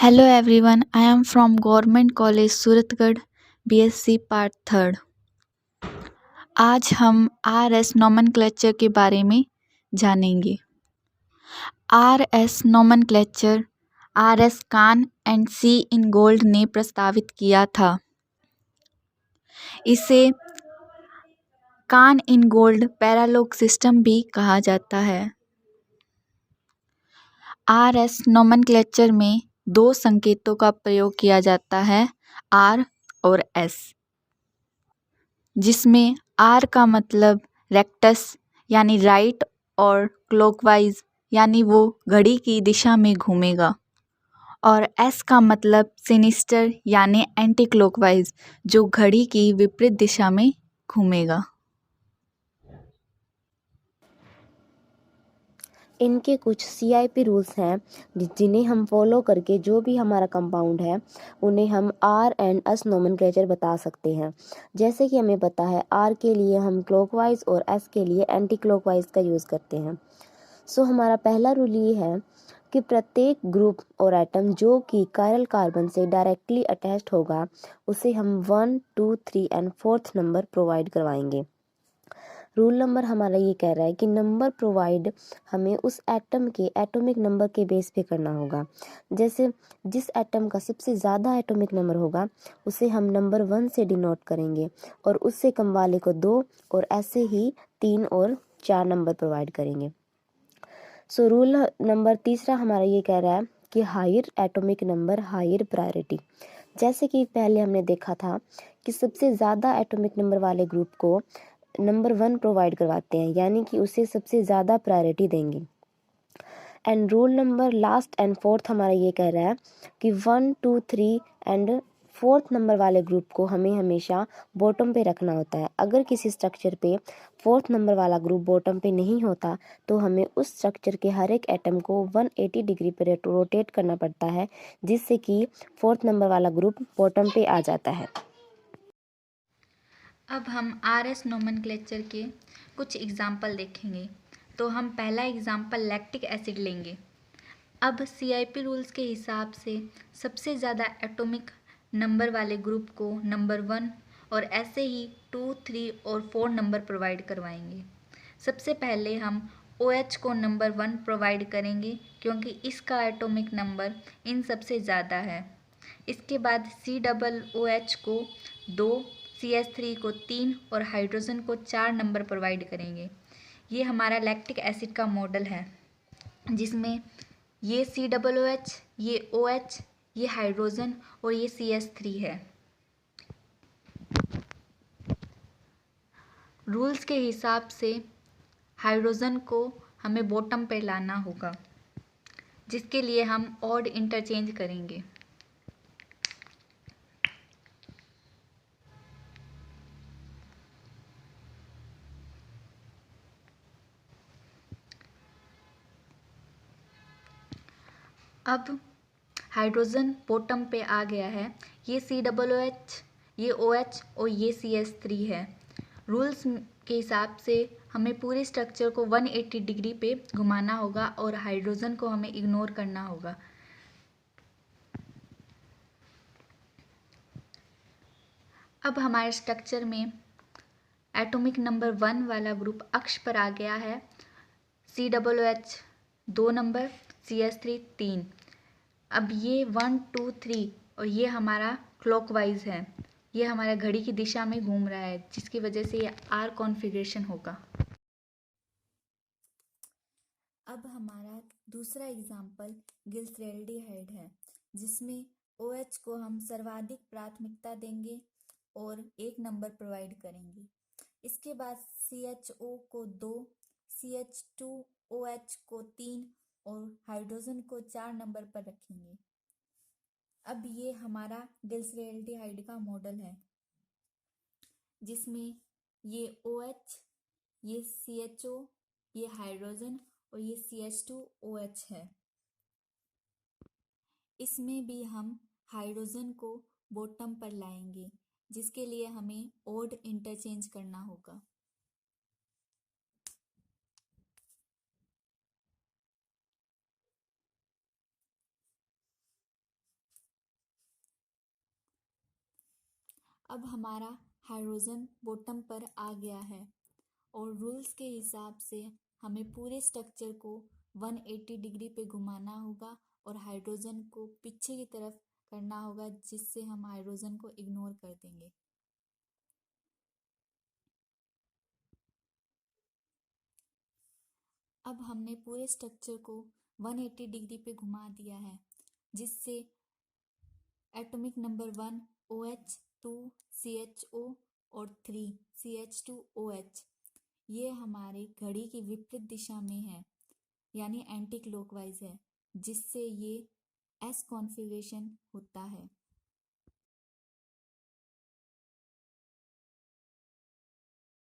Hello everyone, I am from Government College Suratgarh BSc part third. आज हम RS nomenclature के बारे में जानेंगे। RS nomenclature RS Cahn and C Ingold ने प्रस्तावित किया था। इसे कान इन गोल्ड पैरालोग सिस्टम भी कहा जाता है। RS नोमेनक्लेचर में दो संकेतों का प्रयोग किया जाता है, R और S, जिसमें R का मतलब रेक्टस यानी राइट और क्लॉकवाइज यानी वो घड़ी की दिशा में घूमेगा, और S का मतलब सिनिस्टर यानी एंटी क्लॉकवाइज जो घड़ी की विपरीत दिशा में घूमेगा। इनके कुछ CIP रूल्स हैं जिन्हें हम फॉलो करके जो भी हमारा कंपाउंड है उन्हें हम R एंड S नोमेनक्लेचर बता सकते हैं। जैसे कि हमें पता है R के लिए हम क्लॉकवाइज और S के लिए एंटी क्लॉकवाइज का यूज़ करते हैं। सो हमारा पहला रूल ये है कि प्रत्येक ग्रुप और एटम जो कि कायरल कार्बन से डायरेक्टली अटैच्ड होगा उसे हम 1, 2, 3 एंड 4th नंबर प्रोवाइड करवाएंगे। रूल नंबर हमारा ये कह रहा है कि नंबर प्रोवाइड हमें उस एटम के एटॉमिक नंबर के बेस पे करना होगा। जैसे जिस एटम का सबसे ज़्यादा एटॉमिक नंबर होगा उसे हम नंबर 1 से डिनोट करेंगे और उससे कम वाले को 2 और ऐसे ही 3 और 4 नंबर प्रोवाइड करेंगे। सो रूल नंबर तीसरा हमारा ये कह रहा है कि higher atomic number higher priority. जैसे कि पहले हमने देखा था कि सबसे ज़्यादा एटॉमिक नंबर वाले ग्रुप को नंबर 1 प्रोवाइड करवाते हैं, यानी कि उसे सबसे ज़्यादा प्रायोरिटी देंगे। And rule number last and fourth हमारा ये कह रहा है कि 1, 2, 3 एंड 4th नंबर वाले ग्रुप को हमें हमेशा बॉटम पे रखना होता है। अगर किसी स्ट्रक्चर पे 4th नंबर वाला ग्रुप बॉटम पे नहीं होता तो हमें उस स्ट्रक्चर के हर एक एटम को 180 डिग्री पर रोटेट करना पड़ता है, जिससे कि 4th नंबर वाला ग्रुप बॉटम पे आ जाता है। अब हम RS नोमेनक्लेचर के कुछ एग्जाम्पल देखेंगे। तो हम पहला एग्जाम्पल लैक्टिक एसिड लेंगे। अब CIP रूल्स के हिसाब से सबसे ज़्यादा एटॉमिक नंबर वाले ग्रुप को नंबर 1 और ऐसे ही 2, 3 और 4 नंबर प्रोवाइड करवाएंगे। सबसे पहले हम OH को नंबर 1 प्रोवाइड करेंगे क्योंकि इसका एटॉमिक नंबर इन सबसे ज़्यादा है। इसके बाद COOH को 2, CH3 को 3 और हाइड्रोजन को 4 नंबर प्रोवाइड करेंगे। ये हमारा लैक्टिक एसिड का मॉडल है, जिसमें ये COOH, ये OH, ये हाइड्रोजन और ये CH3 है। रूल्स के हिसाब से हाइड्रोजन को हमें बॉटम पे लाना होगा, जिसके लिए हम ऑड इंटरचेंज करेंगे। अब हाइड्रोजन बॉटम पे आ गया है। ये COOH, ये OH और ये CH3 है। रूल्स के हिसाब से हमें पूरे स्ट्रक्चर को 180 डिग्री पे घुमाना होगा और हाइड्रोजन को हमें इग्नोर करना होगा। अब हमारे स्ट्रक्चर में एटॉमिक नंबर 1 वाला ग्रुप अक्ष पर आ गया है। COOH 2 number, CH3 3। अब ये 1, 2, 3 और ये हमारा क्लॉकवाइज है। ये हमारा घड़ी की दिशा में घूम रहा है, जिसकी वजह से ये R कॉन्फ़िगरेशन होगा। अब हमारा दूसरा एग्जाम्पल ग्लिसरैल्डिहाइड है, जिसमें OH को हम सर्वाधिक प्राथमिकता देंगे और 1 नंबर प्रोवाइड करेंगे। इसके बाद CHO को 2, CH2OH को 3 और हाइड्रोजन को 4 नंबर पर रखेंगे। अब ये हमारा ग्लिसरैल्डिहाइड का मॉडल है, जिसमें ये OH, ये CHO, ये हाइड्रोजन और ये CH2OH है। इसमें भी हम हाइड्रोजन को बॉटम पर लाएंगे, जिसके लिए हमें ऑड इंटरचेंज करना होगा। अब हमारा हाइड्रोजन बॉटम पर आ गया है और रूल्स के हिसाब से हमें पूरे स्ट्रक्चर को 180 डिग्री पे घुमाना होगा और हाइड्रोजन को पीछे की तरफ करना होगा, जिससे हम हाइड्रोजन को इग्नोर कर देंगे। अब हमने पूरे स्ट्रक्चर को 180 डिग्री पे घुमा दिया है, जिससे एटॉमिक नंबर 1 OH, 2 CHO और 3 CH2OH ये हमारे घड़ी की विपरीत दिशा में है, यानी एंटी क्लॉकवाइज है, जिससे ये S कॉन्फ़िगरेशन होता है।